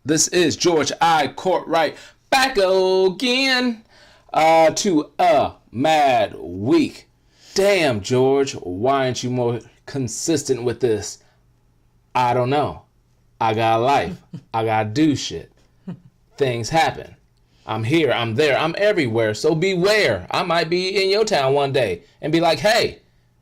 This is George I. Courtright back again to a mad week. Damn, George, why aren't you more consistent with this? I don't know. I got a life. I gotta do shit. Things happen. I'm here, I'm there, I'm everywhere, so beware. I might be in your town one day and be like, hey,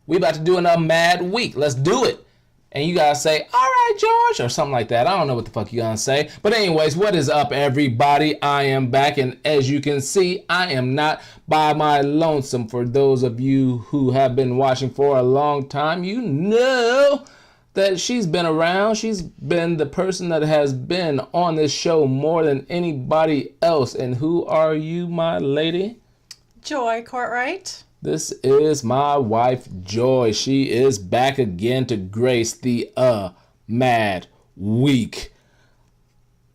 we about to do another mad week. Let's do it. And you gotta say, all right, George, or something like that. I don't know what the fuck you gonna say. But anyways, what is up, everybody? I am back, and as you can see, I am not by my lonesome. For those of you who have been watching for a long time, you know that she's been around. She's been the person that has been on this show more than anybody else. And who are you, my lady? Joy Courtright. This is my wife, Joy. She is back again to grace the Mad Week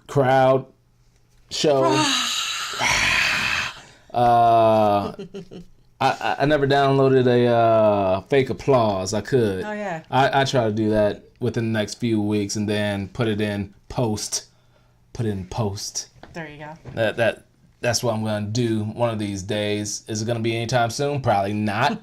crowd show. I never downloaded a fake applause. I could. Oh, yeah. I try to do that within the next few weeks and then put it in post. Put it in post. There you go. That's what I'm going to do one of these days. Is it going to be anytime soon? Probably not.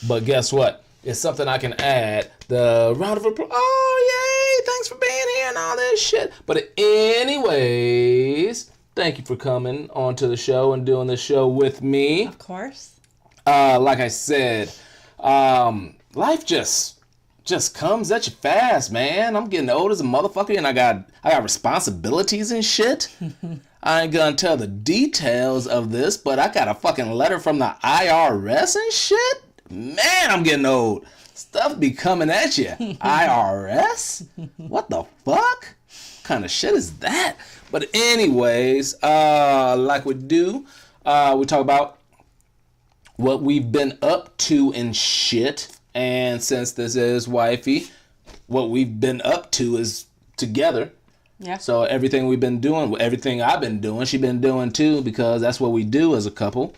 But guess what? It's something I can add. The round of applause. Oh, yay. Thanks for being here and all this shit. But anyways, thank you for coming onto the show and doing the show with me. Of course. Like I said, life just comes at you fast, man. I'm getting old as a motherfucker and I got responsibilities and shit. I ain't gonna tell the details of this, but I got a fucking letter from the IRS and shit. Man, I'm getting old. Stuff be coming at you. IRS? What the fuck? What kind of shit is that? But anyways, like we do, we talk about what we've been up to and shit. And since this is wifey, what we've been up to is together. Yeah. So everything we've been doing, everything I've been doing, she's been doing too, because that's what we do as a couple,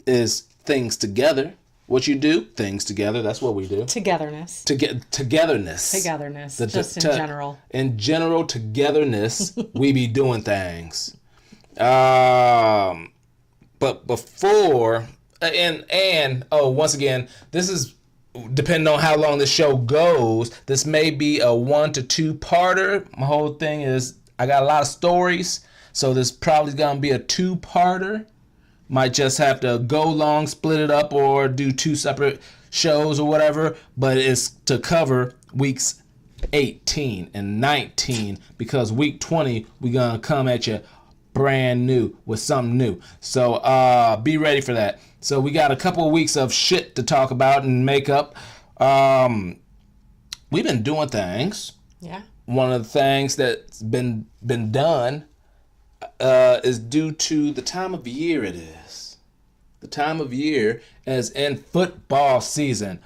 is things together. What you do, things together. That's what we do. Togetherness. Togetherness. Togetherness. Just in general. In general, togetherness, we be doing things. But before, once again, this is, depending on how long the show goes, this may be a 1 to 2 parter. My whole thing is I got a lot of stories, so this probably gonna be a 2-parter. Might just have to go long, split it up, or do 2 separate shows or whatever. But it's to cover weeks 18 and 19, because week 20 we gonna come at you brand new with something new. So be ready for that. So we got a couple of weeks of shit to talk about and make up. We've been doing things. Yeah. One of the things that's been done is due to the time of year it is. The time of year as in football season.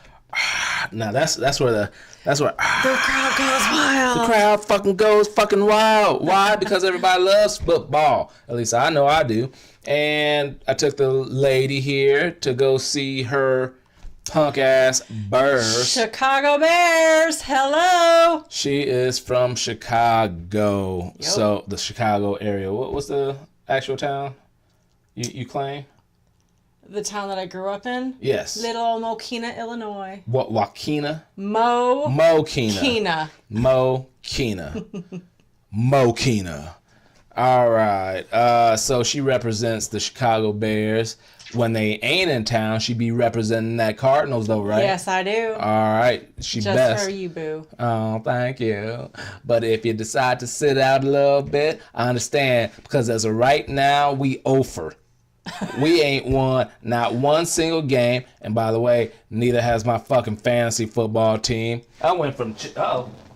Now that's where the crowd goes wild. The crowd fucking goes fucking wild. Why? Because everybody loves football. At least I know I do. And I took the lady here to go see her punk ass Bears. Chicago Bears. Hello. She is from Chicago. Yep. So the Chicago area. What's the actual town you claim? The town that I grew up in? Yes. Little Mokina, Illinois. What, Wakina? Mokina. Mokina. All right. So she represents the Chicago Bears. When they ain't in town, she be representing that Cardinals, though, right? Yes, I do. All right. She just best. for you, boo. Oh, thank you. But if you decide to sit out a little bit, I understand. Because as of right now, we over. We ain't won not one single game. And by the way, neither has my fucking fantasy football team. I went from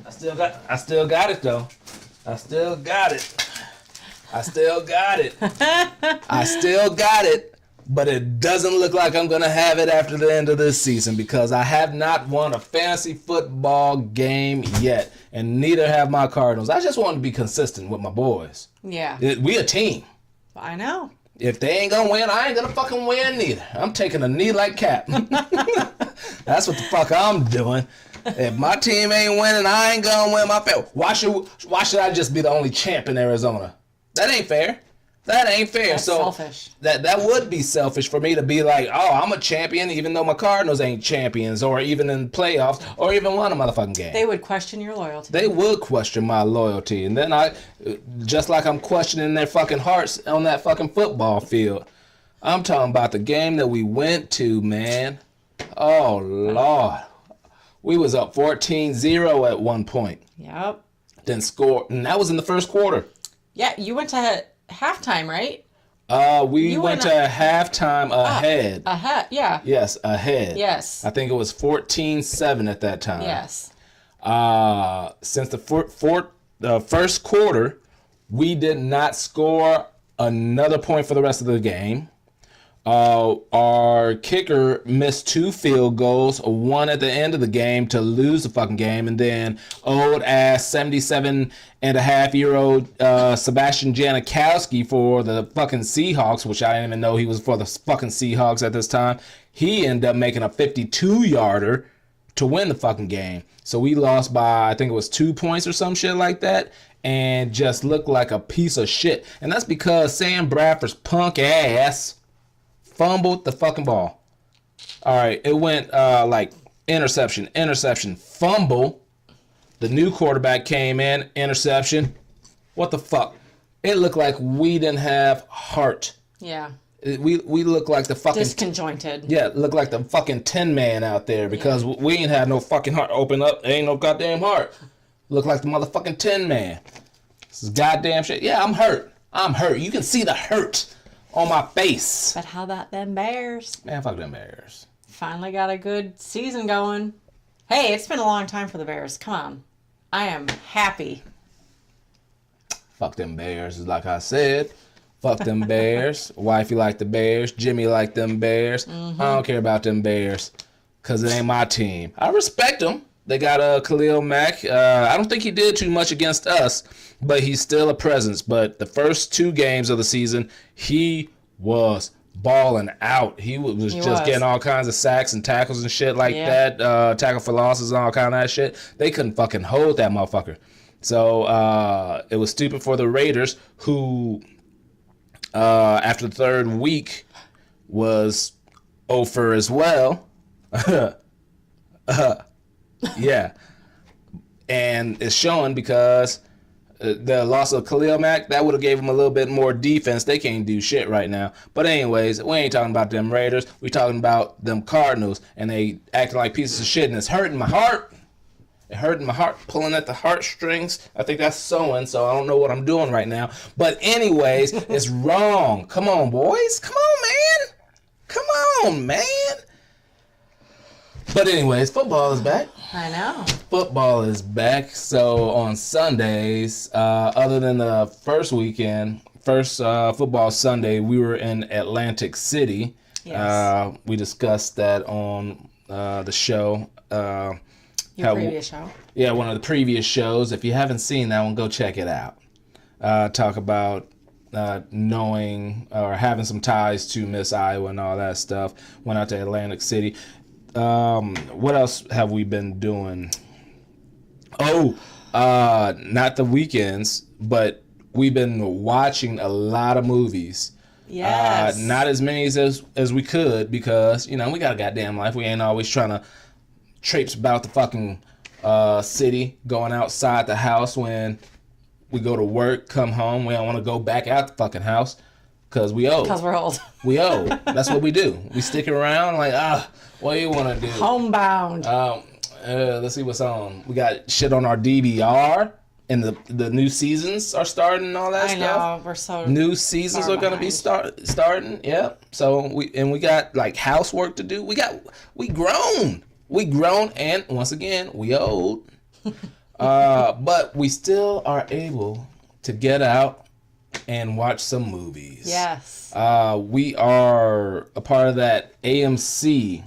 I still got it though. I still got it. But it doesn't look like I'm gonna have it after the end of this season, because I have not won a fantasy football game yet, and neither have my Cardinals. I just want to be consistent with my boys. Yeah. We a team. I know. If they ain't gonna win, I ain't gonna fucking win neither. I'm taking a knee like Cap. That's what the fuck I'm doing. If my team ain't winning, I ain't gonna win my fair. Why should I just be the only champ in Arizona? That ain't fair. That ain't fair. That's selfish. That would be selfish for me to be like, oh, I'm a champion, even though my Cardinals ain't champions, or even in playoffs, or even won a motherfucking game. They would question your loyalty. They would question my loyalty, and then just like I'm questioning their fucking hearts on that fucking football field. I'm talking about the game that we went to, man. Oh, Lord. We was up 14-0 at one point. Yep. Then scored, and that was in the first quarter. Yeah, you went to halftime, right? We went to halftime ahead. Ahead, yeah. Yes, ahead. Yes. I think it was 14-7 at that time. Yes. Since the first quarter, we did not score another point for the rest of the game. Our kicker missed 2 field goals, one at the end of the game to lose the fucking game, and then old ass 77-and-a-half-year-old Sebastian Janikowski for the fucking Seahawks, which I didn't even know he was for the fucking Seahawks at this time. He ended up making a 52-yarder to win the fucking game. So we lost by, I think it was 2 points or some shit like that, and just looked like a piece of shit. And that's because Sam Bradford's punk ass fumbled the fucking ball. All right, it went like interception, fumble. The new quarterback came in, interception. What the fuck? It looked like we didn't have heart. Yeah. We look like the fucking disconjointed. Yeah, look like the fucking Tin Man out there because we ain't had no fucking heart. Open up, ain't no goddamn heart. Look like the motherfucking Tin Man. This is goddamn shit. Yeah, I'm hurt. You can see the hurt on my face. But how about them Bears? Man, fuck them Bears. Finally got a good season going. Hey, it's been a long time for the Bears. Come on. I am happy. Fuck them Bears, like I said. Fuck them Bears. Wifey like the Bears. Jimmy like them Bears. I don't care about them Bears because it ain't my team. I respect them. They got Khalil Mack. I don't think he did too much against us, but he's still a presence. But the first 2 games of the season, he was balling out. He was getting all kinds of sacks and tackles and shit like that. Tackle for losses and all kind of that shit. They couldn't fucking hold that motherfucker. So it was stupid for the Raiders, who after the 3rd week was over as well. Yeah. And it's showing because the loss of Khalil Mack, that would have gave them a little bit more defense. They can't do shit right now. But anyways, we ain't talking about them Raiders. We talking about them Cardinals. And they acting like pieces of shit. And it's hurting my heart. It hurting my heart, pulling at the heartstrings. I think that's sewing, so I don't know what I'm doing right now. But anyways, it's wrong. Come on, boys. Come on, man. But anyways, football is back. I know. Football is back. So on Sundays, other than the first football Sunday, we were in Atlantic City. Yes. We discussed that on the show. Your previous show. Yeah, one of the previous shows. If you haven't seen that one, go check it out. Talk about knowing or having some ties to Miss Iowa and all that stuff. Went out to Atlantic City. What else have we been doing? Not the weekends, but we've been watching a lot of movies. Yes. Not as many as we could because, we got a goddamn life. We ain't always trying to traipse about the fucking city, going outside the house when we go to work, come home. We don't want to go back out the fucking house because we old. Because we're old. We old. That's what we do. We stick around like, what do you want to do? Homebound. Let's see what's on. We got shit on our DVR, and the new seasons are starting and all that stuff. I know. We're so new seasons are going to be starting. Yeah. So we got like housework to do. We grown. We grown, and once again, we old. But we still are able to get out and watch some movies. Yes. We are a part of that AMC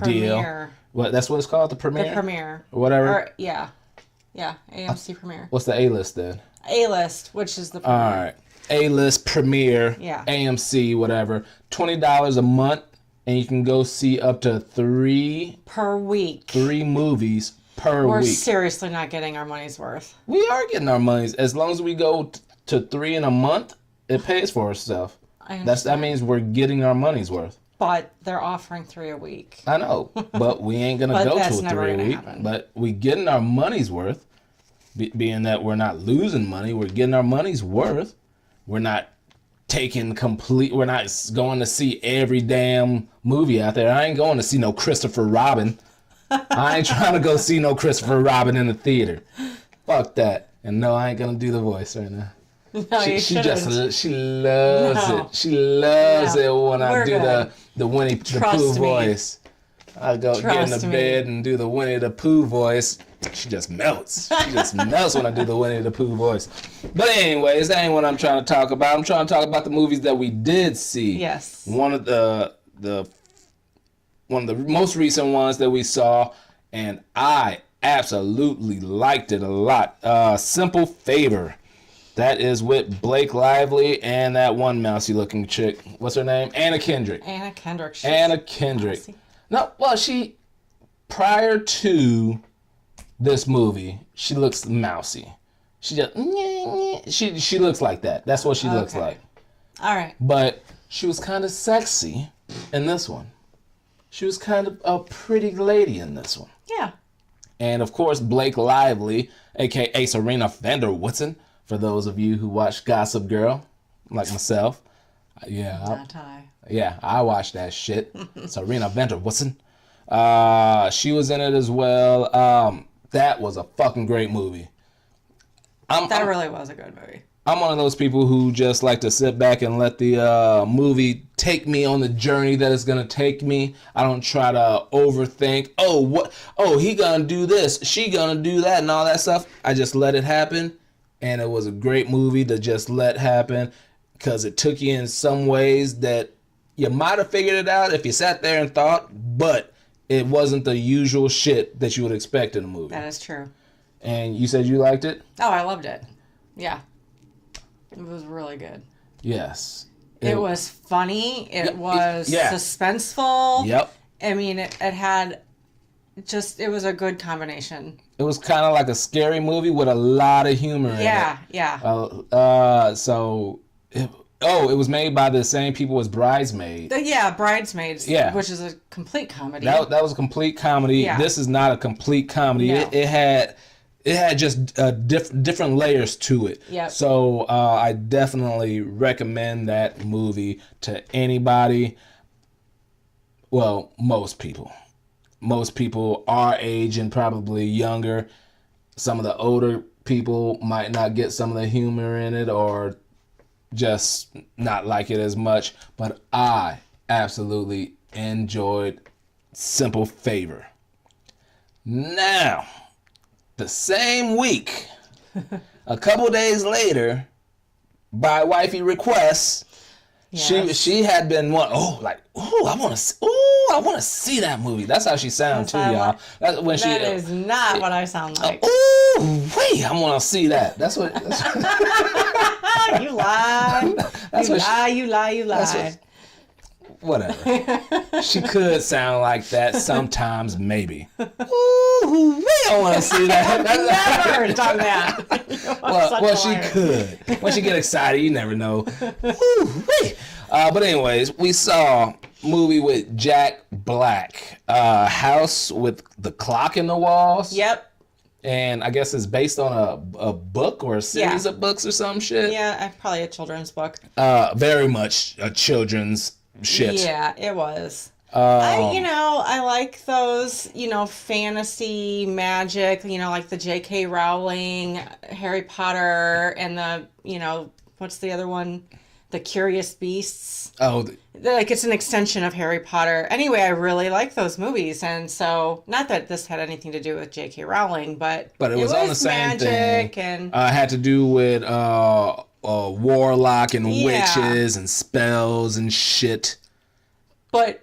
deal. Premiere. That's what it's called, the premiere? The premiere. Or whatever? Yeah, AMC premiere. What's the A-list then? A-list, which is the premiere. All right. A-list, premiere, Yeah. AMC, whatever. $20 a month, and you can go see up to three per week. 3 movies per We're week. seriously not getting our money's worth. We are getting our monies. As long as we go to 3 in a month, it pays for itself. That means we're getting our money's worth. But they're offering 3 a week. I know, but we ain't gonna go to a 3 a week. Happen. But we getting our money's worth, being that we're not losing money. We're getting our money's worth. We're not we're not going to see every damn movie out there. I ain't going to see no Christopher Robin. I ain't trying to go see no Christopher Robin in the theater. Fuck that. And no, I ain't gonna do the voice right now. No, she loves it. She loves it when I do the Winnie the Pooh voice. I get in the bed and do the Winnie the Pooh voice. She just melts. She just melts when I do the Winnie the Pooh voice. But anyways, that ain't what I'm trying to talk about. I'm trying to talk about the movies that we did see. Yes. One of the most recent ones that we saw, and I absolutely liked it a lot. Simple Favor. That is with Blake Lively and that one mousy looking chick. What's her name? Anna Kendrick. Anna Kendrick. Anna Kendrick. Mousy. No, well, prior to this movie, she looks mousy. She just, she looks like that. That's what she looks like. All right. But she was kind of sexy in this one. She was kind of a pretty lady in this one. Yeah. And of course, Blake Lively, aka Serena Van Woodson, for those of you who watch Gossip Girl, like myself. I watched that shit. Serena Van Woodson. She was in it as well. That was a fucking great movie. That really was a good movie. I'm one of those people who just like to sit back and let the movie take me on the journey that it's gonna take me. I don't try to overthink. He gonna do this, she gonna do that, and all that stuff. I just let it happen, and it was a great movie to just let happen, because it took you in some ways that you might have figured it out if you sat there and thought, but it wasn't the usual shit that you would expect in a movie. That is true. And you said you liked it? Oh, I loved it. Yeah. It was really good. Yes. It was funny. It was suspenseful. Yep. I mean, it had it was a good combination. It was kind of like a scary movie with a lot of humor in it. Yeah. It was made by the same people as Bridesmaids. Bridesmaids. Yeah. Which is a complete comedy. That was a complete comedy. Yeah. This is not a complete comedy. No. It had just different layers to it. Yep. So I definitely recommend that movie to anybody. Well, most people. Most people our age and probably younger. Some of the older people might not get some of the humor in it or just not like it as much. But I absolutely enjoyed Simple Favor. Now, the same week, a couple days later, by wifey request, she had been I want to see that movie. That's how she sounds too, y'all. That is not what I sound like. I want to see that. That's what. You lie. You lie. Whatever. She could sound like that sometimes, maybe. Ooh, I want to see that. Never done that. Well, she could. When she get excited, you never know. But anyways, we saw a movie with Jack Black, House with the Clock in the Walls. Yep. And I guess it's based on a book or a series of books or some shit. Yeah, probably a children's book. Very much a children's shit. Yeah, it was. I like those, fantasy magic, like the J.K. Rowling, Harry Potter, and the, what's the other one? The Curious Beasts. Oh. It's an extension of Harry Potter. Anyway, I really like those movies. And so, not that this had anything to do with J.K. Rowling, but it was on the same thing. And had to do with warlock and witches and spells and shit. But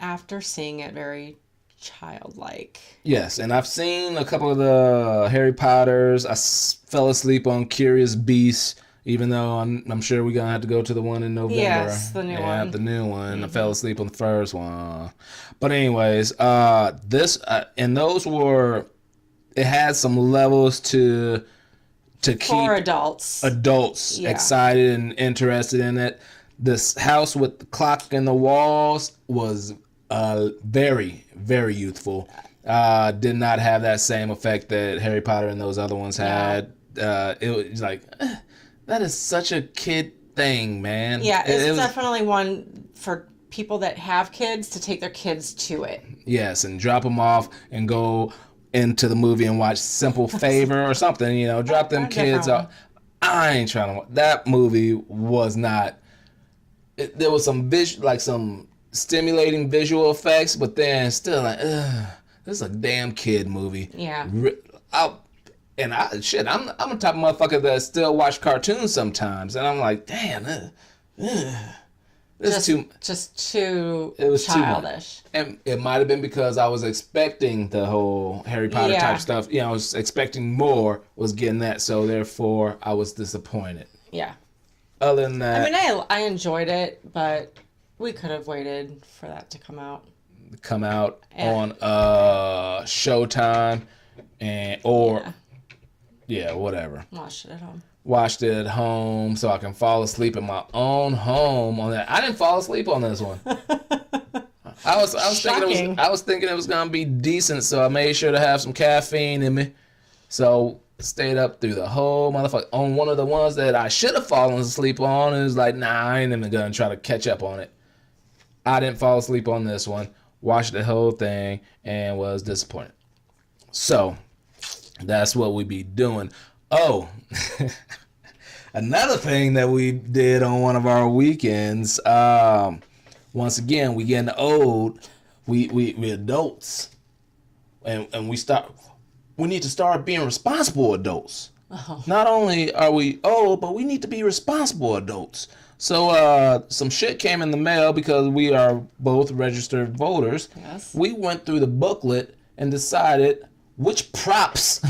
after seeing it, very childlike. Yes, and I've seen a couple of the Harry Potters. I fell asleep on Curious Beasts. Even though I'm sure we're going to have to go to the one in November. Yes, the new one. The new one. I fell asleep on the first one. But anyways, this, and those were, it had some levels to keep for adults excited and interested in it. This house with the clock in the walls was very, very youthful. Did not have that same effect that Harry Potter and those other ones had. It was like, that is such a kid thing, man. Yeah, it's definitely one for people that have kids to take their kids to it. Yes, and drop them off and go into the movie and watch Simple Favor or something, drop them kids off. I ain't trying to watch. That movie was not, there was some some stimulating visual effects, but then still like, ugh, this is a damn kid movie. Yeah. I'm the type of motherfucker that still watch cartoons sometimes, and I'm like, damn, this just too it was childish. Too much. And it might have been because I was expecting the whole Harry Potter type stuff. I was expecting more, was getting that, so therefore I was disappointed. Yeah. Other than that, I mean, I enjoyed it, but we could have waited for that to come out. On Showtime whatever. Watched it at home so I can fall asleep in my own home on that. I didn't fall asleep on this one. I was thinking it was gonna be decent, so I made sure to have some caffeine in me. So stayed up through the whole motherfucker. On one of the ones that I should have fallen asleep on, it was like, nah, I ain't even gonna try to catch up on it. I didn't fall asleep on this one. Watched the whole thing and was disappointed. So that's what we be doing. Oh, another thing that we did on one of our weekends. Once again, we getting old. We adults, and we need to start being responsible adults. Oh. Not only are we old, but we need to be responsible adults. So some shit came in the mail because we are both registered voters. Yes. We went through the booklet and decided which props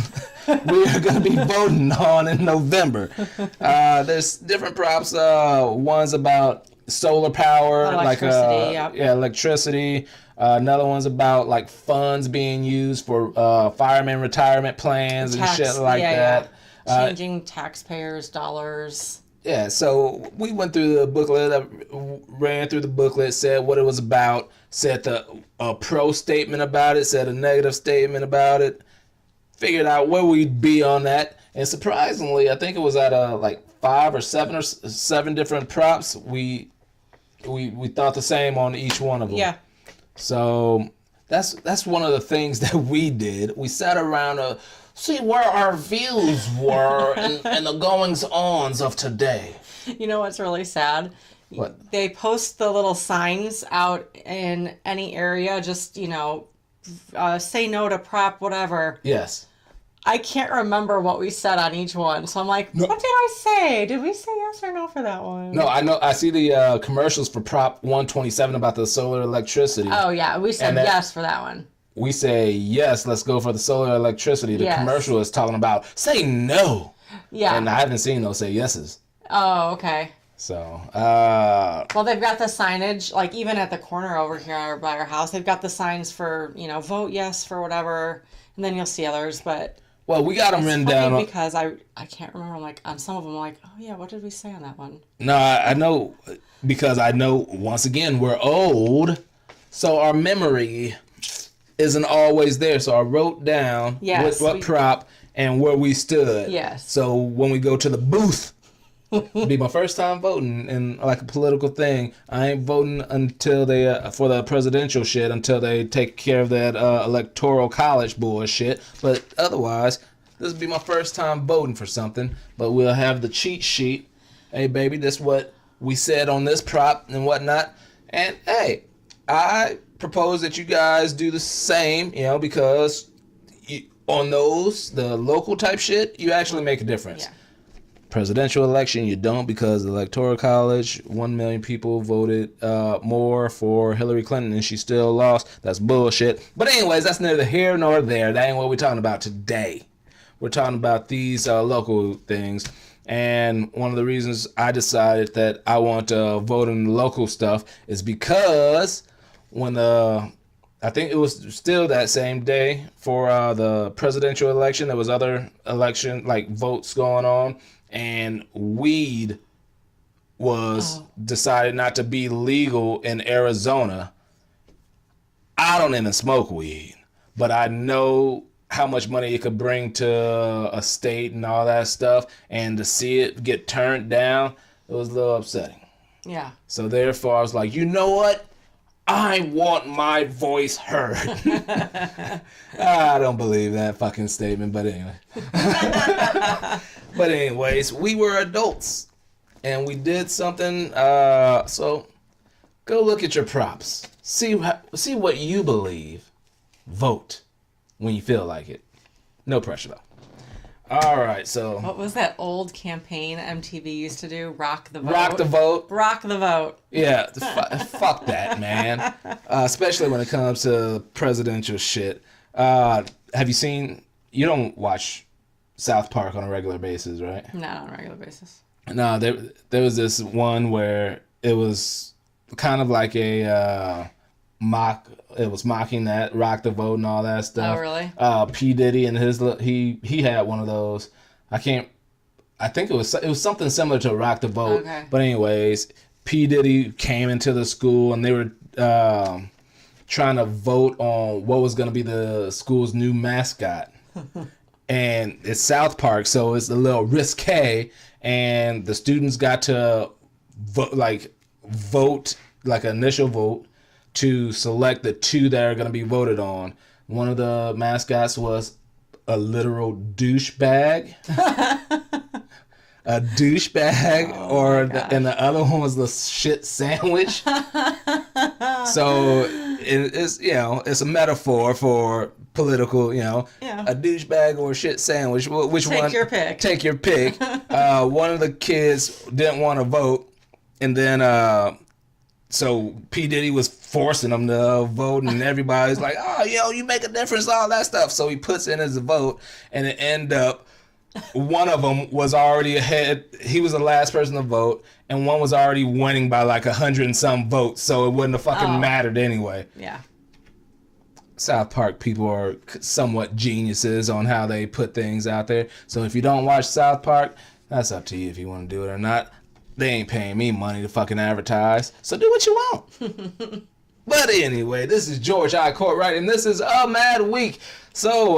we are going to be voting on in November. There's different props. One's about solar power, electricity. Another one's about like funds being used for fireman retirement plans and shit like that. Changing taxpayers' dollars. Yeah, so we went through the booklet, ran through the booklet, said what it was about, said a pro statement about it, said a negative statement about it, figured out where we'd be on that, and surprisingly, I think it was at like 5 or 7 different props. We thought the same on each one of them. Yeah. So that's one of the things that we did. We sat around see where our views were and the goings-ons of today. You know what's really sad? What? They post the little signs out in any area, just, say no to prop, whatever. Yes. I can't remember what we said on each one, so I'm like, What did I say? Did we say yes or no for that one? No, I know. I see the commercials for Prop 127 about the solar electricity. Oh, yeah. We said yes for that one. We say, yes, let's go for the solar electricity. The commercial is talking about, say no. Yeah. And I haven't seen those say yeses. Oh, okay. So, well, they've got the signage, like even at the corner over here by our house, they've got the signs for, vote yes for whatever, and then you'll see others, but... Well, we got them written down. Because I can't remember, like, on some of them, like, oh, yeah, what did we say on that one? No, I know, because I know, once again, we're old, so our memory isn't always there. So I wrote down what prop and where we stood. Yes. So when we go to the booth, it'll be my first time voting in like a political thing. I ain't voting until they for the presidential shit until they take care of that electoral college bullshit. But otherwise, this will be my first time voting for something. But we'll have the cheat sheet. Hey, baby, this is what we said on this prop and whatnot. And hey, I propose that you guys do the same, because on those, the local type shit, you actually make a difference. Yeah. Presidential election, you don't, because the electoral college, 1 million people voted more for Hillary Clinton and she still lost. That's bullshit. But anyways, that's neither here nor there. That ain't what we're talking about today. We're talking about these local things. And one of the reasons I decided that I want to vote in local stuff is because when I think it was still that same day for the presidential election, there was other election like votes going on, and weed was decided not to be legal in Arizona. I don't even smoke weed, but I know how much money it could bring to a state and all that stuff, and to see it get turned down, it was a little upsetting. Yeah. So therefore, I was like, you know what? I want my voice heard. I don't believe that fucking statement, but anyway. But anyways, we were adults, and we did something. So go look at your props. See what you believe. Vote when you feel like it. No pressure though. All right, so what was that old campaign MTV used to do? Rock the vote. Rock the vote. Rock the vote. Yeah, fuck that, man. Especially when it comes to presidential shit. Have you seen? You don't watch South Park on a regular basis, right? Not on a regular basis. No, there was this one where it was kind of like a mock. It was mocking that Rock the Vote and all that stuff. Oh, really? P Diddy and he had one of those. I think it was something similar to Rock the Vote. Okay. But anyways, P Diddy came into the school and they were trying to vote on what was going to be the school's new mascot. And it's South Park, so it's a little risque. And the students got to vote like an initial vote to select the two that are going to be voted on. One of the mascots was a literal douchebag. A douchebag, and the other one was the shit sandwich. So it's a metaphor for political, a douchebag or a shit sandwich. Which one? Take your pick. Take your pick. One of the kids didn't want to vote, and then so P Diddy was forcing them to vote, and everybody's like, "Oh, you make a difference," all that stuff. So he puts in his vote, and it ended up one of them was already ahead. He was the last person to vote, and one was already winning by like 100 and some votes. So it wouldn't have fucking mattered anyway. Yeah. South Park people are somewhat geniuses on how they put things out there. So if you don't watch South Park, that's up to you if you want to do it or not. They ain't paying me money to fucking advertise. So do what you want. But anyway, this is George I. Courtright, and this is A Mad Week. So,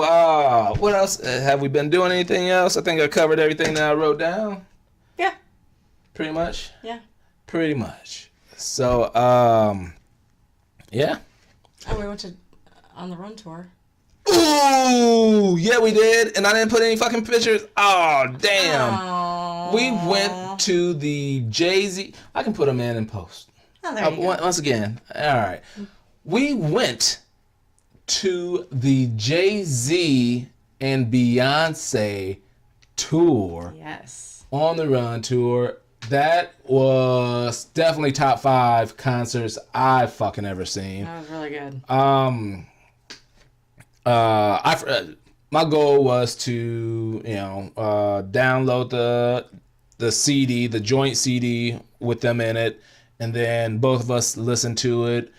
what else? Have we been doing anything else? I think I covered everything that I wrote down. Yeah. Pretty much? Yeah. Pretty much. So, yeah. Oh, we went to On the Run tour. Ooh, yeah, we did. And I didn't put any fucking pictures. Oh, damn. Aww. We went to the Jay-Z. I can put them in post. Oh, there you go. Once again. All right. We went to the Jay-Z and Beyonce tour. Yes. On the Run tour. That was definitely top 5 concerts I've fucking ever seen. That was really good. My goal was to, download the CD, the joint CD with them in it, and then both of us listened to it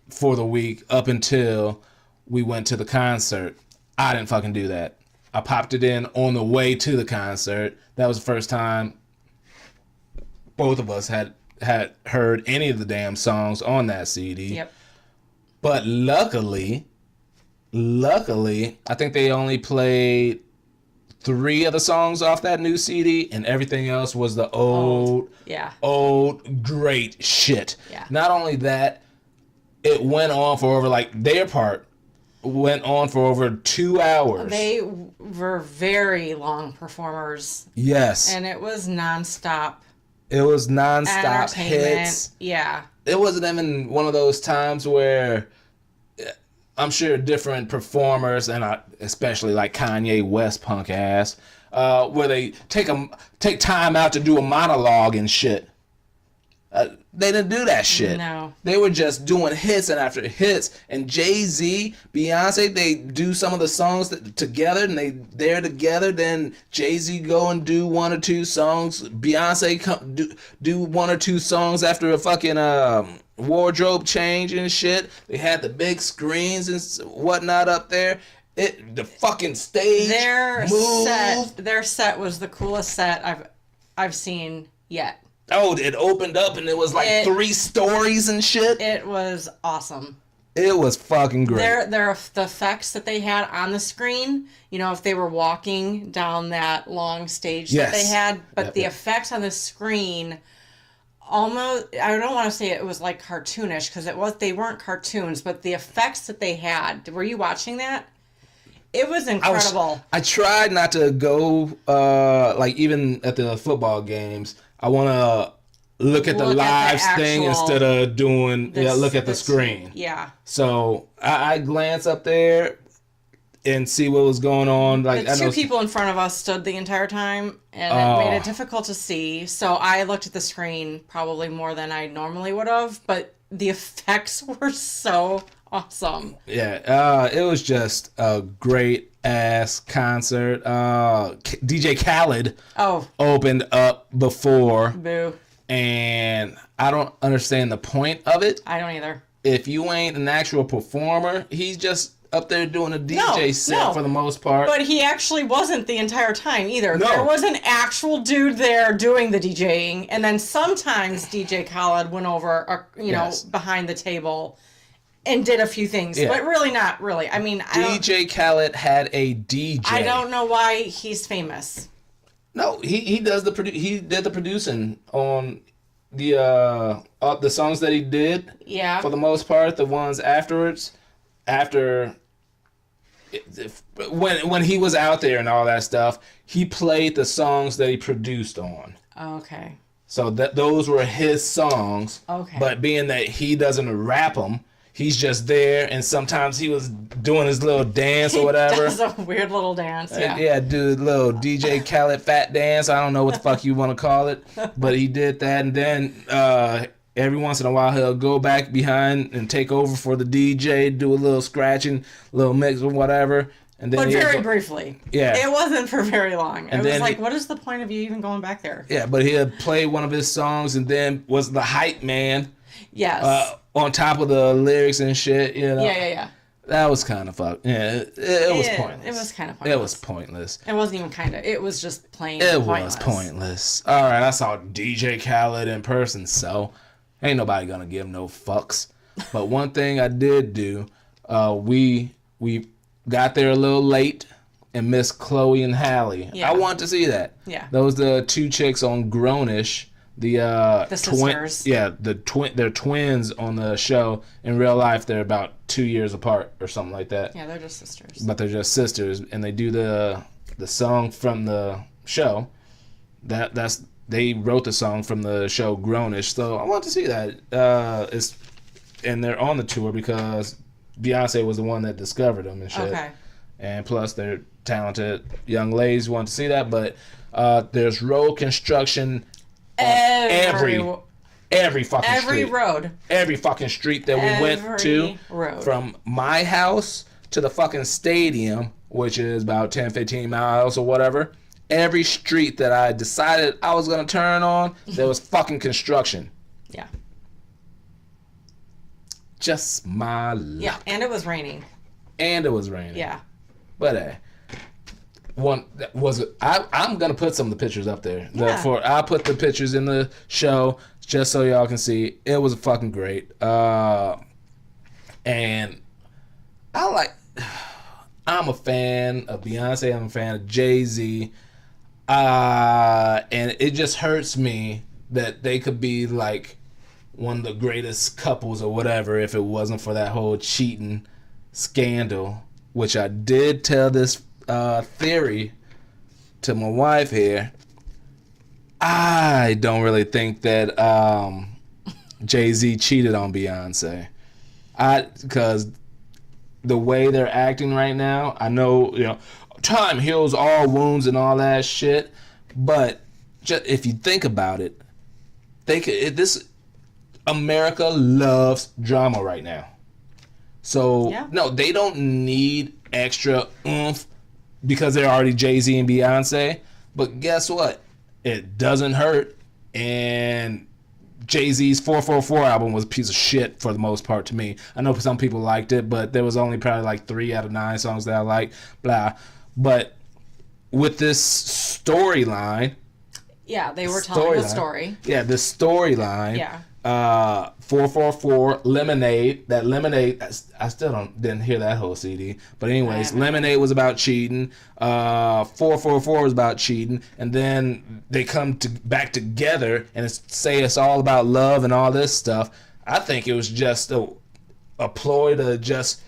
for the week up until we went to the concert. I didn't fucking do that. I popped it in on the way to the concert. That was the first time both of us had heard any of the damn songs on that CD. Yep. But luckily, I think they only played 3 of the songs off that new CD, and everything else was the old great shit. Yeah. Not only that, it went on for over, their part went on for over 2 hours. They were very long performers. Yes. And it was nonstop. It was nonstop hits. Yeah. It wasn't even one of those times where I'm sure different performers, and especially like Kanye West punk ass, where they take time out to do a monologue and shit. They didn't do that shit. No. They were just doing hits and after hits. And Jay-Z, Beyonce, they do some of the songs together, and they're together. Then Jay-Z go and do one or two songs. Beyonce do one or two songs after a fucking wardrobe change and shit. They had the big screens and whatnot up there. The fucking stage Their set was the coolest set I've seen yet. Oh, it opened up and it was like 3 stories and shit. It was awesome. It was fucking great. The effects that they had on the screen, if they were walking down that long stage that they had, but the effects on the screen almost, I don't want to say it was like cartoonish because they weren't cartoons, but the effects that they had, were you watching that? It was incredible. I tried not to go, even at the football games, I want to look at the live thing instead of look at the screen. Yeah. So I glance up there and see what was going on. Like the two people in front of us stood the entire time, and it made it difficult to see. So I looked at the screen probably more than I normally would have, but the effects were so awesome. Yeah, it was just a great ass concert. DJ Khaled opened up before. Boo. And I don't understand the point of it. I don't either. If you ain't an actual performer, he's just up there doing a DJ set for the most part. But he actually wasn't the entire time either. No. There was an actual dude there doing the DJing, and then sometimes DJ Khaled went over, behind the table and did a few things, but really not really. I mean, DJ Khaled had a DJ. I don't know why he's famous. No, he does he did the producing on the songs that he did. Yeah. For the most part, the ones afterwards, when he was out there and all that stuff, he played the songs that he produced on. Okay. So those were his songs. Okay. But being that he doesn't rap them, he's just there, and sometimes he was doing his little dance or whatever. He does a weird little dance, yeah. Yeah, do a little DJ Khaled fat dance. I don't know what the fuck you want to call it, but he did that, and then every once in a while he'll go back behind and take over for the DJ, do a little scratching, little mix or whatever. And then but very briefly. Yeah. It wasn't for very long. And it was like, what is the point of you even going back there? Yeah, but he'll play one of his songs and then was the hype man. Yes. On top of the lyrics and shit, Yeah. That was kind of fucked. Yeah, it was pointless. It was kind of pointless. It was pointless. It wasn't even kind of. It was just plain pointless. It was pointless. All right, I saw DJ Khaled in person, so ain't nobody gonna give no fucks. But one thing I did do, we got there a little late and missed Chloe and Halle. Yeah. I want to see that. Yeah. Those the two chicks on Grownish. The sisters. They're twins on the show. In real life, they're about 2 years apart or something like that. Yeah, they're just sisters. But they're just sisters, and they do the song from the show. They wrote the song from the show Grownish. So I want to see that. And they're on the tour because Beyonce was the one that discovered them and shit. Okay. And plus, they're talented young ladies who want to see that. But there's road construction. Every fucking street that we went to, from my house to the fucking stadium, which is about 10-15 miles or whatever, every street that I decided I was going to turn on, there was fucking construction. Yeah. Just my luck. Yeah, and it was raining. Yeah. But hey. I'm gonna put some of the pictures up there. Yeah. I'll put the pictures in the show just so y'all can see. It was fucking great. And I'm a fan of Beyonce. I'm a fan of Jay-Z. And it just hurts me that they could be like one of the greatest couples or whatever if it wasn't for that whole cheating scandal, which I did tell this theory to my wife here. I don't really think that Jay-Z cheated on Beyonce. Because the way they're acting right now, I know, time heals all wounds and all that shit, but just if you think about it, America loves drama right now. So, Yeah. no, they don't need extra oomph because they're already Jay-Z and Beyonce. But guess what? It doesn't hurt. And Jay-Z's 444 album was a piece of shit for the most part to me. I know some people liked it, but there was only probably like 3 out of 9 songs that I liked. Blah. But with this storyline... Yeah, they were telling the story. Yeah, the storyline. Yeah. 444 Lemonade. That Lemonade, I still didn't hear that whole CD. But anyways, Lemonade was about cheating. 444 was about cheating, and then they come back together and say it's all about love and all this stuff. I think it was just a ploy to just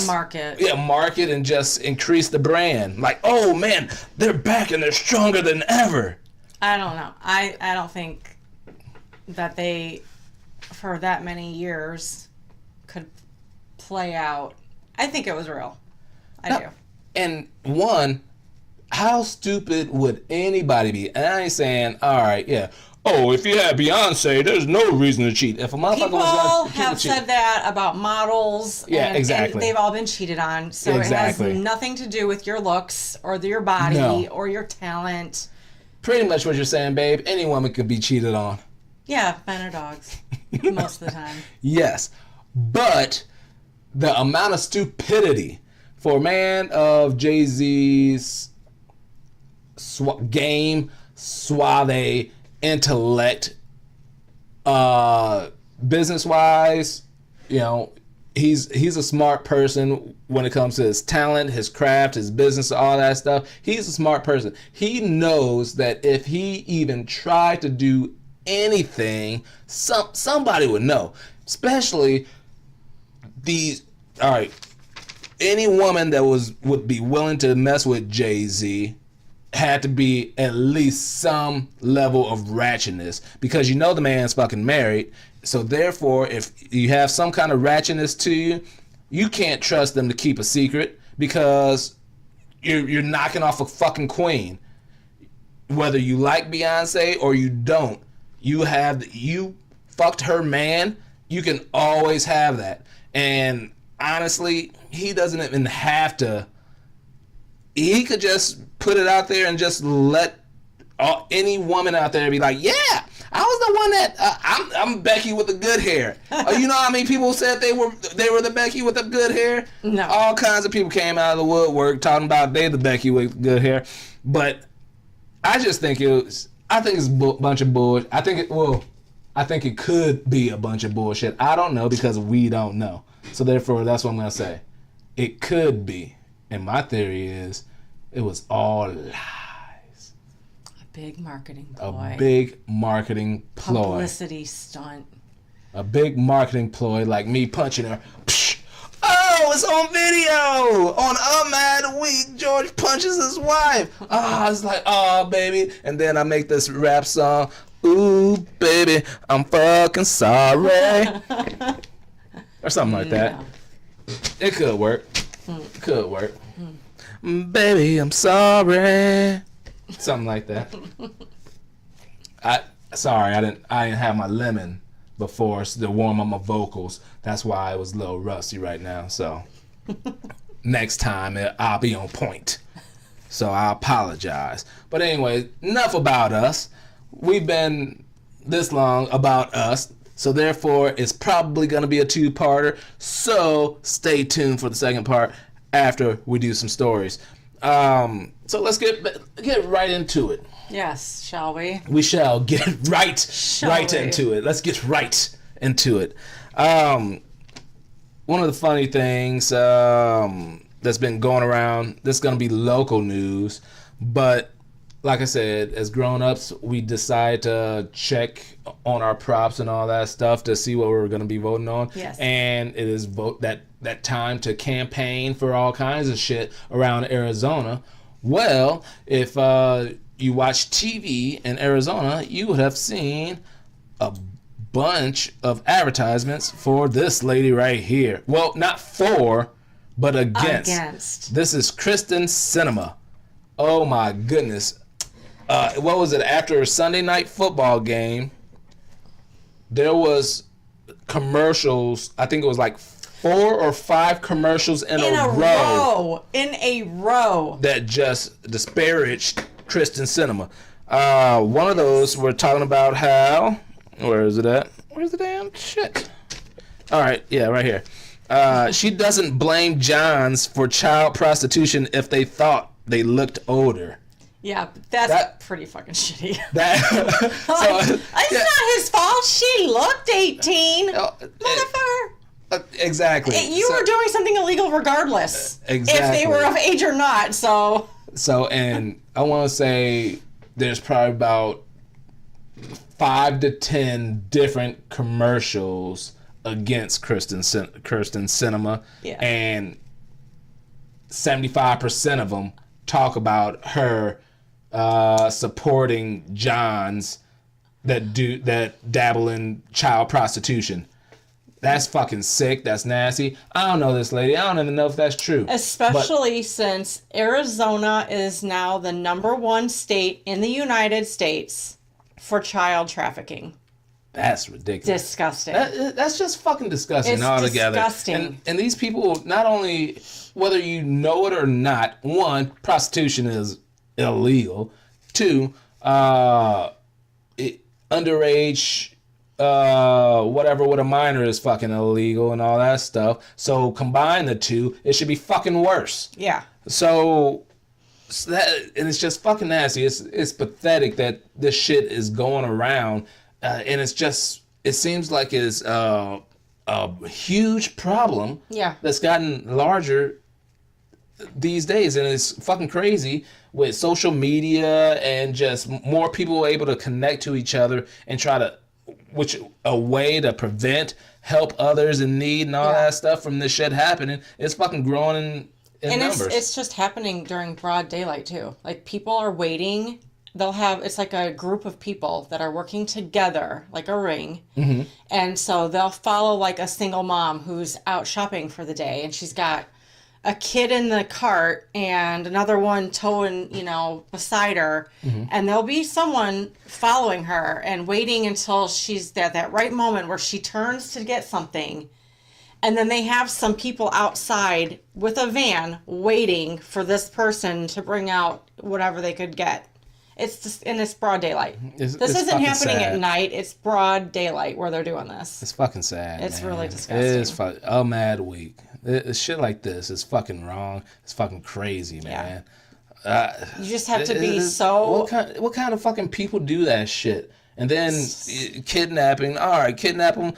market. Yeah, market and just increase the brand. Like, oh man, they're back and they're stronger than ever. I don't know. I don't think that they, for that many years, could play out. I think it was real. I do. And one, how stupid would anybody be? And I ain't saying, all right, yeah. Oh, if you have Beyonce, there's no reason to cheat. If a motherfucker People was have said that about models. Yeah, exactly. And they've all been cheated on. So Exactly. it has nothing to do with your looks or your body No. or your talent. Pretty much what you're saying, babe. Any woman could be cheated on. Yeah, men or dogs. Most of the time. Yes. But the amount of stupidity for a man of Jay-Z's game, suave, intellect, business-wise, you know, he's a smart person when it comes to his talent, his craft, his business, all that stuff. He's a smart person. He knows that if he even tried to do anything, somebody would know. Especially any woman that would be willing to mess with Jay-Z had to be at least some level of ratchetness, because you know the man's fucking married. So therefore, if you have some kind of ratchetness to you, you can't trust them to keep a secret, because you're knocking off a fucking queen. Whether you like Beyonce or you don't, you fucked her man. You can always have that. And honestly, he doesn't even have to. He could just put it out there and just let any woman out there be like, yeah, I was the one that I'm Becky with the good hair. You know how many people said they were the Becky with the good hair? No. All kinds of people came out of the woodwork talking about they the Becky with good hair. But I just think it's a bunch of bullshit. I think it could be a bunch of bullshit. I don't know, because we don't know. So therefore, that's what I'm gonna say. It could be. And my theory is it was all lies. A big marketing ploy. A big marketing ploy. Publicity stunt. A big marketing ploy, like me punching her. Psh! Oh, it's on video! On A Mad Week, George punches his wife. I was like, oh, baby. And then I make this rap song. Ooh, baby, I'm fucking sorry. Or something like that. It could work. Could work. Baby, I'm sorry. Something like that. I didn't have my lemon before to warm up my vocals. That's why I was a little rusty right now. So next time I'll be on point. So I apologize. But anyway, enough about us. We've been this long about us. So therefore, it's probably going to be a 2-parter. So stay tuned for the second part after we do some stories. So let's get right into it. Yes, shall we? We shall get right into it. Let's get right into it. One of the funny things that's been going around, this is going to be local news, but like I said, as grown-ups, we decide to check on our props and all that stuff to see what we're going to be voting on. Yes. And it is that time to campaign for all kinds of shit around Arizona. Well, if you watch TV in Arizona, you would have seen a bunch of advertisements for this lady right here. Well, not for, but against. This is Kristen Cinema. Oh my goodness. What was it? After a Sunday night football game, there was commercials. I think it was like 4 or 5 commercials in a row. In a row. That just disparaged Kristen Cinema. One of those we're talking about how. Where is it at? Where's the damn shit? All right, yeah, right here. She doesn't blame Johns for child prostitution if they thought they looked older. Yeah, that's pretty fucking shitty. It's not his fault. She looked 18. Motherfucker. Exactly. You were doing something illegal regardless. Exactly. If they were of age or not, So, and I want to say there's probably about 5 to 10 different commercials against Kirsten Cinema, and 75% of them talk about her supporting Johns that dabble in child prostitution. That's fucking sick. That's nasty. I don't know this lady. I don't even know if that's true. Especially since Arizona is now the #1 state in the United States for child trafficking. That's ridiculous. Disgusting. That's just fucking disgusting it's altogether. Disgusting. And these people, not only, whether you know it or not, 1, prostitution is illegal. 2, underage, whatever with a minor is fucking illegal and all that stuff. So combine the 2, it should be fucking worse. Yeah. So that, and it's just fucking nasty. It's pathetic that this shit is going around. And it's just, it seems like it's a huge problem that's gotten larger these days. And it's fucking crazy with social media and just more people able to connect to each other and try to, a way to prevent, help others in need and all that stuff from this shit happening. It's fucking growing in numbers. It's just happening during broad daylight too. Like people are waiting. It's like a group of people that are working together, like a ring. Mm-hmm. And so they'll follow like a single mom who's out shopping for the day. And she's got a kid in the cart and another one towing, beside her. Mm-hmm. And there'll be someone following her and waiting until she's at that right moment where she turns to get something. And then they have some people outside with a van waiting for this person to bring out whatever they could get. It's just, and it's broad daylight. This isn't happening at night. It's broad daylight where they're doing this. It's fucking sad. It's man. really disgusting. It is a mad week. Shit like this is fucking wrong. It's fucking crazy, man. You just have to be so. What kind of fucking people do that shit? And then kidnapping. All right, kidnap them.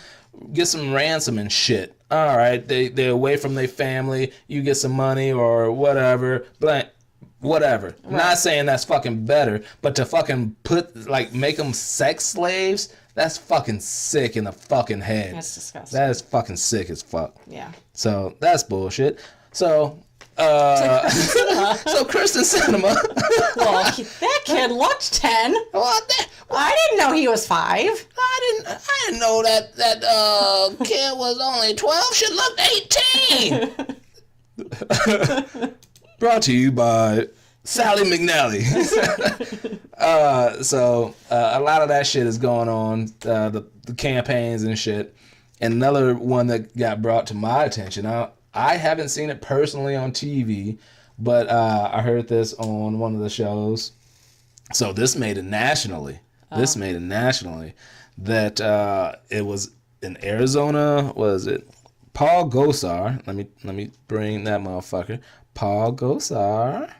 Get some ransom and shit. All right, they're away from their family. You get some money or whatever. Whatever. Right. Not saying that's fucking better, but to fucking make them sex slaves, that's fucking sick in the fucking head. That's disgusting. That is fucking sick as fuck. Yeah. So that's bullshit. So Kristen Cinema. Well, that kid looked 10. Well, I didn't know he was 5. I didn't know that kid was only 12. She looked 18. Brought to you by Sally McNally. So a lot of that shit is going on, the campaigns and shit. And another one that got brought to my attention, I haven't seen it personally on TV, but I heard this on one of the shows. So this made it nationally. That it was in Arizona. Was it Paul Gosar? Let me bring that motherfucker. Paul Gosar.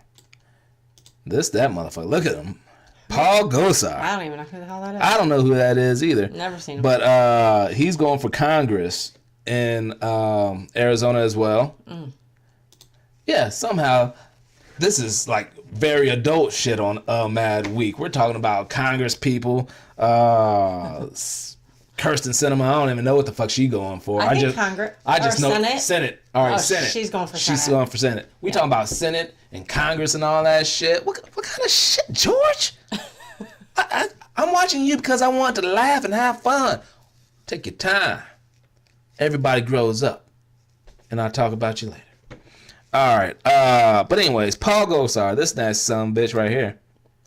That motherfucker. Look at him. Paul Gosar. I don't even know who the hell that is. I don't know who that is either. Never seen him. But he's going for Congress in Arizona as well. Mm. Yeah, somehow this is like very adult shit on Mad Week. We're talking about Congress people. Kirsten Cinema, I don't even know what the fuck she going for. I think Congress. I just know Senate. Senate. All right, Senate. She's going for Senate. She's going for Senate. We talking about Senate and Congress and all that shit. What kind of shit, George? I'm watching you because I want to laugh and have fun. Take your time. Everybody grows up, and I'll talk about you later. All right. But anyways, Paul Gosar, this nice son of a bitch right here.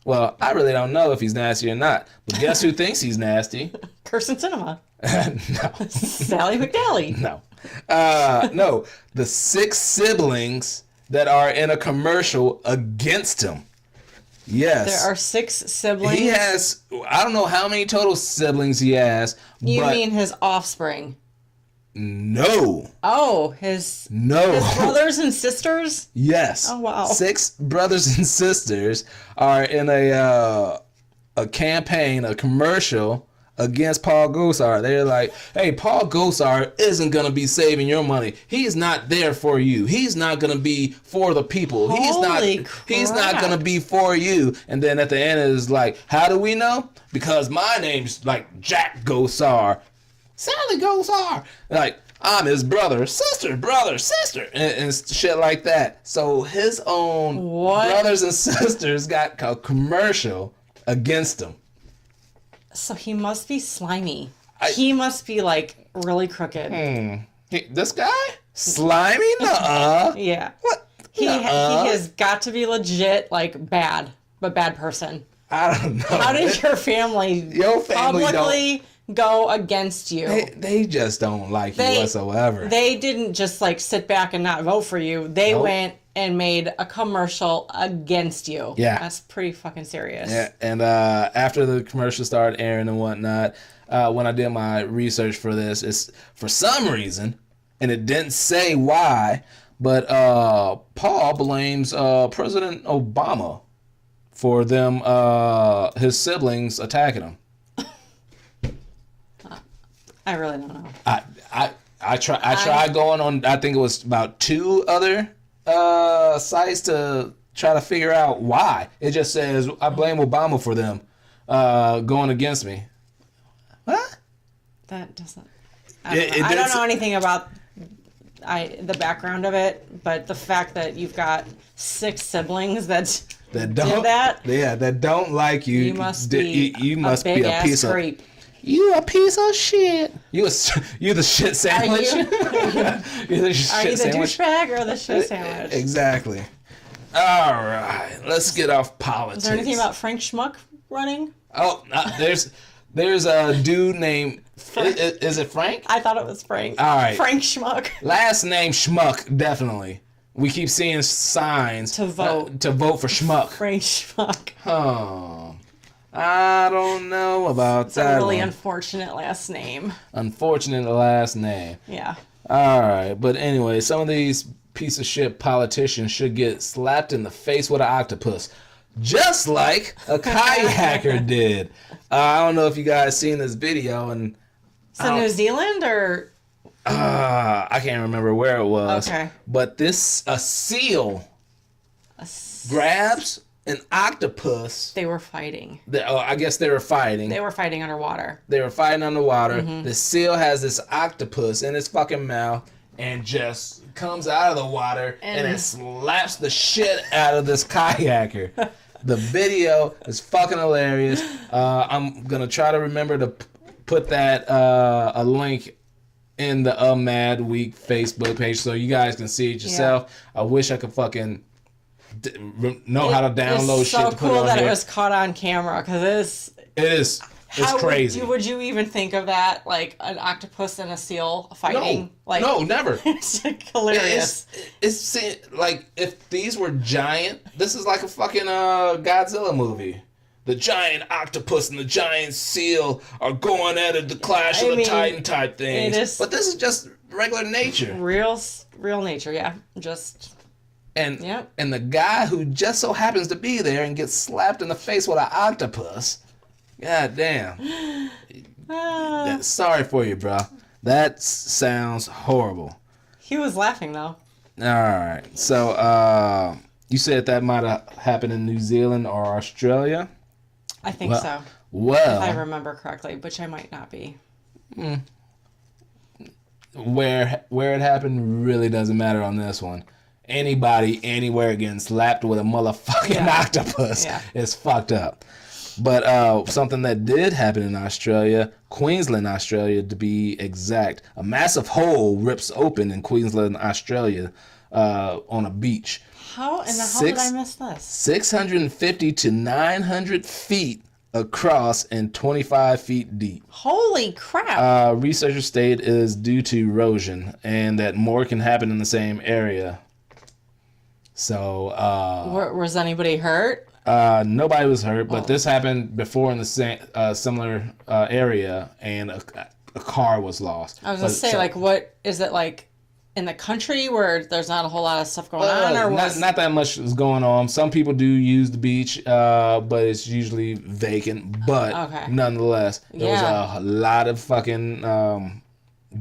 Well, I really don't know if he's nasty or not. But guess who thinks he's nasty? Kirsten Cinema. No. Sally McNally. No. No. The 6 siblings that are in a commercial against him. Yes. There are 6 siblings. He has, I don't know how many total siblings he has. You mean his offspring? No. Oh, his brothers and sisters? Yes. Oh, wow. 6 brothers and sisters are in a campaign, a commercial against Paul Gosar. They're like, hey, Paul Gosar isn't going to be saving your money. He's not there for you. He's not going to be for the people. Holy He's not crap. going to be for you. And then at the end it's like, how do we know? Because my name's like Jack Gosar. Sally Gosar. Like, I'm his brother, sister, and shit like that. So his own brothers and sisters got a commercial against him. So he must be slimy. He must be like really crooked. This guy? Slimy? Nuh-uh. Yeah. What? He has got to be legit, like bad person. I don't know. How did your family publicly go against you? They just don't like you whatsoever. They didn't just like sit back and not vote for you. They went and made a commercial against you. Yeah. That's pretty fucking serious. Yeah, and after the commercial started airing and whatnot, when I did my research for this, it's for some reason, and it didn't say why, but Paul blames President Obama for them, his siblings attacking him. I really don't know. I tried going on, I think it was about 2 other sites to try to figure out why. It just says, I blame Obama for them going against me. What? That doesn't... I don't know anything about the background of it, but the fact that you've got 6 siblings that don't do that. Yeah, that don't like you. You must be a piece creep. You a piece of shit. You the shit sandwich. Are you the douchebag or the shit sandwich? Exactly. All right, let's get off politics. Is there anything about Frank Schmuck running? Oh, there's a dude named. Is it Frank? I thought it was Frank. All right. Frank Schmuck. Last name Schmuck, definitely. We keep seeing signs to vote for Schmuck. Frank Schmuck. Oh. I don't know about it's that. It's a really unfortunate last name. Unfortunate last name. Yeah. All right, but anyway, some of these piece of shit politicians should get slapped in the face with an octopus, just like a kayaker did. I don't know if you guys seen this video, and so New Zealand or I can't remember where it was. Okay. But a seal grabs an octopus. They were fighting. I guess they were fighting. They were fighting underwater. Mm-hmm. The seal has this octopus in its fucking mouth and just comes out of the water and it slaps the shit out of this kayaker. The video is fucking hilarious. I'm going to try to remember to put that a link in the Mad Week Facebook page so you guys can see it yourself. Yeah. I wish I could fucking know how to download shit to put it on that here. It was caught on camera because it's crazy. Would you even think of that, like an octopus and a seal fighting? No, never. It's like hilarious. It's like if these were giant. This is like a fucking Godzilla movie. The giant octopus and the giant seal are going at it, the clash of the Titan type things. But this is just regular nature. Real nature, yeah. Just. And the guy who just so happens to be there and gets slapped in the face with an octopus. God damn. Sorry for you, bro. That sounds horrible. He was laughing, though. All right. So, you said that might have happened in New Zealand or Australia? I think so. Well. If I remember correctly, which I might not be. Where it happened really doesn't matter on this one. Anybody, anywhere getting slapped with a motherfucking octopus is fucked up. But something that did happen in Australia, Queensland, Australia, to be exact, a massive hole rips open in Queensland, Australia, on a beach. How in the hell did I miss this? 650 to 900 feet across and 25 feet deep. Holy crap. Researchers state it is due to erosion and that more can happen in the same area. So, was anybody hurt? nobody was hurt, but this happened before in the same similar area, and a car was lost. I was gonna say, like, what is it like in the country where there's not a whole lot of stuff going on, or not that much is going on. Some people do use the beach, but it's usually vacant. But nonetheless, there was a lot of fucking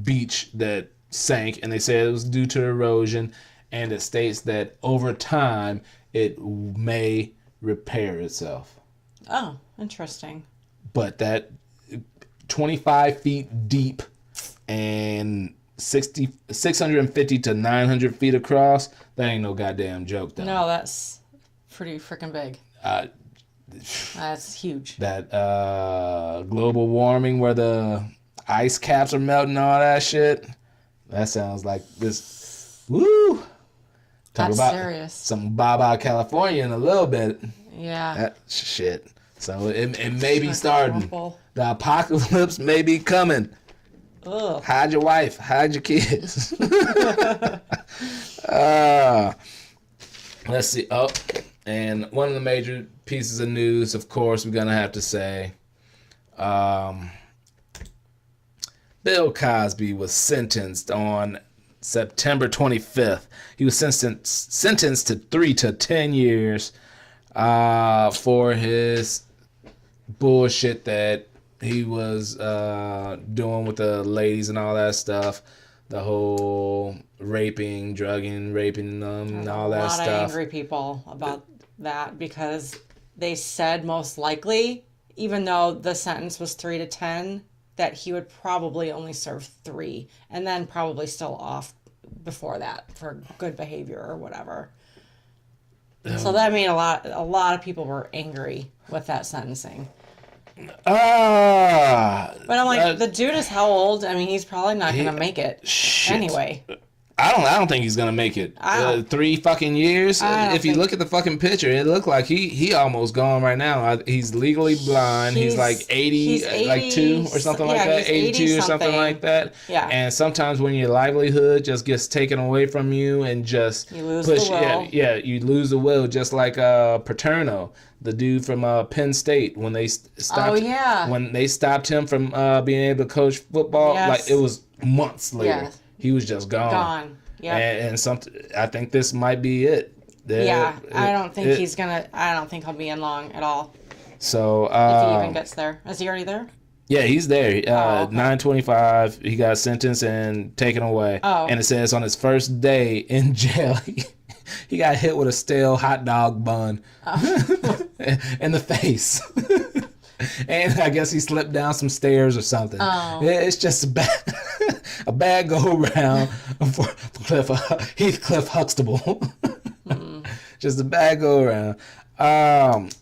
beach that sank, and they said it was due to erosion, and it states that over time it may repair itself. Oh, interesting. But that 25 feet deep and 650 to 900 feet across, that ain't no goddamn joke, though. No, that's pretty freaking big. That's huge. That global warming where the ice caps are melting, all that shit, that sounds like this. Woo! Talk That's about serious. some Baba California in a little bit. Yeah. That shit. So it may be starting. Awful. The apocalypse may be coming. Ugh. Hide your wife. Hide your kids. Let's see. Oh, and one of the major pieces of news, of course, we're going to have to say, Bill Cosby was sentenced on September 25th. He was sentenced to 3 to 10 years for his bullshit that he was doing with the ladies and all that stuff. The whole raping them, and all that stuff. There's a lot of angry people about that because they said most likely, even though the sentence was 3 to 10, that he would probably only serve 3 and then probably still off before that for good behavior or whatever. So that made a lot of people were angry with that sentencing. But I'm like, the dude is how old? I mean, he's probably not going to make it anyway. I don't think he's gonna make it. 3 fucking years. If you look at the fucking picture, it looked like he almost gone right now. He's legally blind. He's like 80, like 2 or something like that. 82 or something like that. Yeah. And sometimes when your livelihood just gets taken away from you and just you lose the will. you lose the will. Just like Paterno, the dude from Penn State, when they stopped. When they stopped him from being able to coach football, like it was months later. Yes. He was just gone. Yeah. And I think this might be it. I don't think he's gonna. I don't think he'll be in long at all. So if he even gets there, is he already there? Yeah, he's there. 9/25. He got sentenced and taken away. Oh. And it says on his first day in jail, he got hit with a stale hot dog bun in the face. And I guess he slipped down some stairs or something. Oh. It's just a bad go around for Heathcliff Huxtable. Just a bad go around.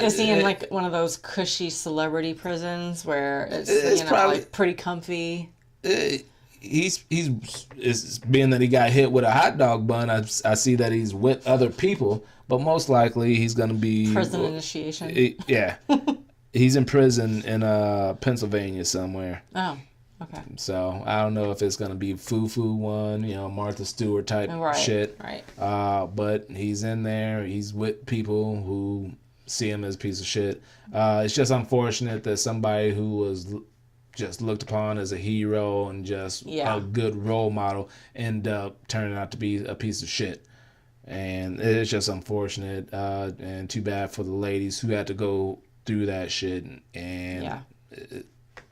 Is he in like one of those cushy celebrity prisons where it's probably like pretty comfy? He's being that he got hit with a hot dog bun. I see that he's with other people, but most likely he's gonna be prison initiation. Yeah, he's in prison in Pennsylvania somewhere. Oh, okay. So I don't know if it's gonna be foo-foo one, Martha Stewart type shit. Right. But he's in there. He's with people who see him as a piece of shit. It's just unfortunate that somebody who was just looked upon as a hero and just a good role model end up turning out to be a piece of shit. And it's just unfortunate and too bad for the ladies who had to go through that shit. And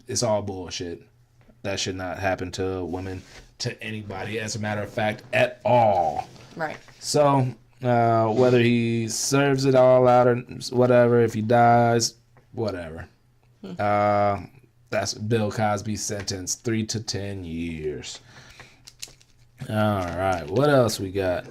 it's all bullshit. That should not happen to women, to anybody, as a matter of fact, at all. Right. So whether he serves it all out or whatever, if he dies, whatever. That's Bill Cosby's sentence, 3 to 10 years. All right, what else we got?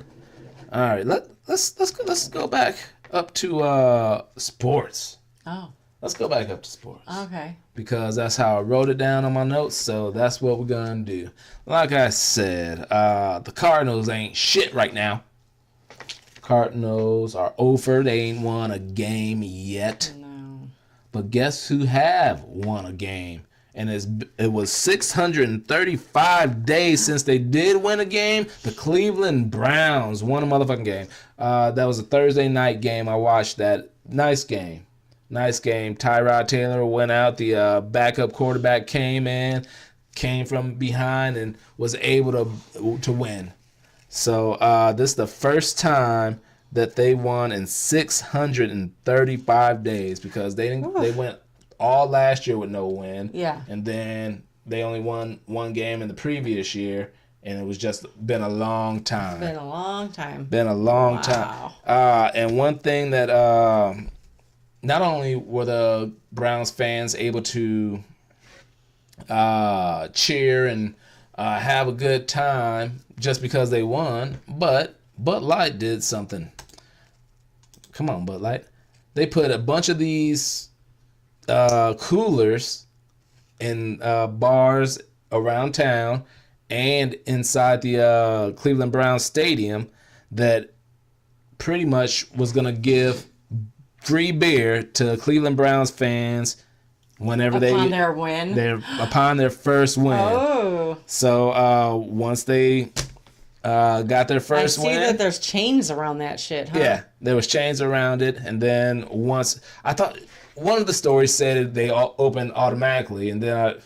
All right, let's go back up to sports. Oh. let's go back up to sports. Okay. Because that's how I wrote it down on my notes, so that's what we're gonna do. Like I said, the Cardinals ain't shit right now. Cardinals are over. They ain't won a game yet. No. But guess who have won a game? And it was 635 days since they did win a game. The Cleveland Browns won a motherfucking game. That was a Thursday night game. I watched that. Nice game. Nice game. Tyrod Taylor went out. The backup quarterback came from behind, and was able to win. So this is the first time that they won in 635 days, because they went all last year with no win. Yeah. And then they only won one game in the previous year, and it was just been a long time. Been a long time. Time. And one thing that not only were the Browns fans able to cheer and have a good time just because they won, but Bud Light did something. Come on, Bud Light. They put a bunch of these coolers in bars around town and inside the Cleveland Browns stadium that pretty much was going to give free beer to Cleveland Browns fans whenever upon their win. Upon their first win. Oh. So once they got their first win. I see that there's chains around that shit, huh? Yeah, there was chains around it, and then once I thought one of the stories said they all opened automatically, and then I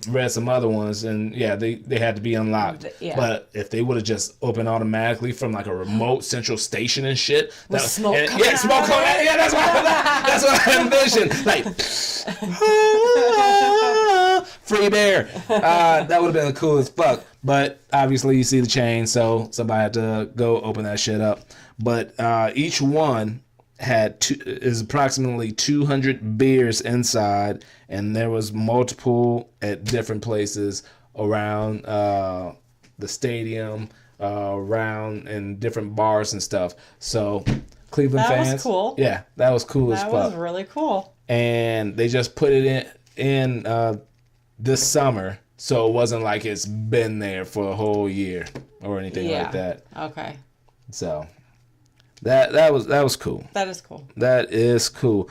read some other ones, and yeah, they had to be unlocked. Yeah. But if they would have just opened automatically from like a remote central station and shit, with smoke coming out. Yeah, that's what I envisioned. Like free beer. That would have been the coolest fuck. But obviously you see the chain, so somebody had to go open that shit up. But each one is approximately 200 beers inside, and there was multiple at different places around the stadium, around in different bars and stuff. So Cleveland fans, that was cool. Yeah, that was cool as fuck. That was really cool. And they just put it in this summer, so it wasn't like it's been there for a whole year or anything like that. Okay. So that was cool. That is cool. That is cool.